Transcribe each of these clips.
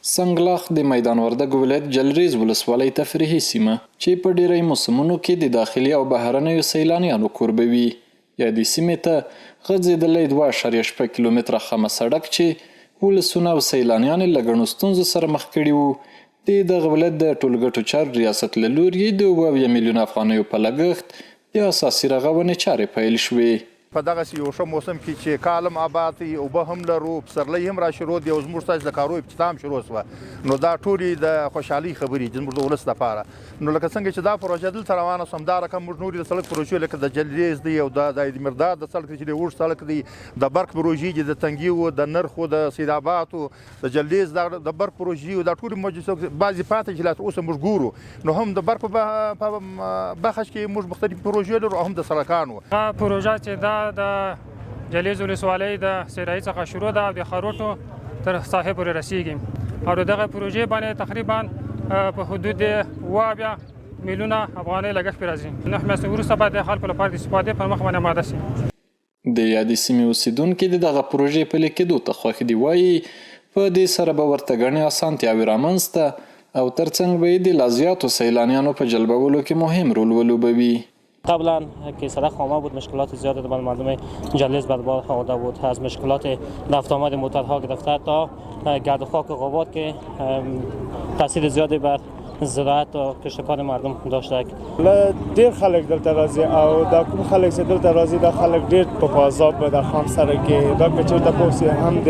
سنګلاخ د میدان وردګ ولایت جلريز ولسوالۍ تفريحي سیمه چې په ډیری موسمونو کې د داخلي او بهرنیو سیلانیانو کوربوي یا د سیمې ته غځېدلي 2.8 کیلومتره خامه سړک چې ولسونه او سیلانیان له ګڼو ستونزو سره مخ کړي وو د دغه ولایت د ټولګټو چارو ریاست له لوري د 2 میلیون افغانیو په لګښت د اساسي رغونې چارې پیل شوې. په دغه یو ښه موسم کې چې کالم آباد دي اوبه هم لرو پسرلی هم را شروع دي او زموږ ستاسو د کارو افتتاح شروع شوه نو دا ټولې د خوشحالۍ خبرې دي زموږ د ولس لپاره. نو لکه څنګه چې دا پروژه دلته روانه سوه همدا رقم موږ نورې د سړک پروژې لکه د جلريز دی او د مرداد د سړک چې دی اوږد سړک دی د برق پروژې دي د تنګي د نرخو د سیداباتو د جلريز د برق پروژې او دا ټولې موجودې بعضې پاتې چې لا اوس موږ ګورو نو هم د برق په بخش کې موږ مختلف پروژې لرو او هم د سړکانو پروژه چې دا د جلريز ولسوالۍ د سیرای څخه شروع ده او د خروټو تر ساحې پورې رسیږي او دغه پروژې باندې تقریبا په حدود 2 میلیونه افغانۍ لګښت پرې راځي. 9 میاشتې وروسته باید د خلکو لپاره د استفادې پر مخ باندې آماده شي. د یادې سیمې اوسیدونکي د دغه پروژې پلي کېدو ته خوښ دي وایي په دې سره به ورته ګڼې اسانتیاوې رامنځته او ترڅنګ به یې د لا زیاتو سیلانیانو په جلبولو کې مهم رول ولوبوي. قبلا که سرک خامه بود مشکلات زیادی در مردم جلريز بر بار خورده بود از مشکلات رفت آمد موتورها گرفته تا گرد و خاک غبار که تاثیر زیادی بر زراعت و کشتکار مردم داشته. ډیر خلک دلته راځي او دا کوم خلک چې دلته راځي دا خلک ډیر په عذاب به د خام سره کې دا که چېرته پوسي هم د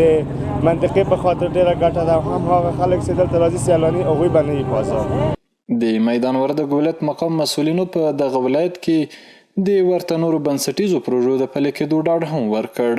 منطقې په خاطر ډیره ګټه ده هم هغه خلک چې دلته راځي سیلاني هغوی به نه وي په عذاب. د میدان وردګ ولایت مقام مسؤلینو په دغه ولایت کې د ورته نورو بنسټیزو پروژو د پلي کېدو ډاډ هم ورکړ.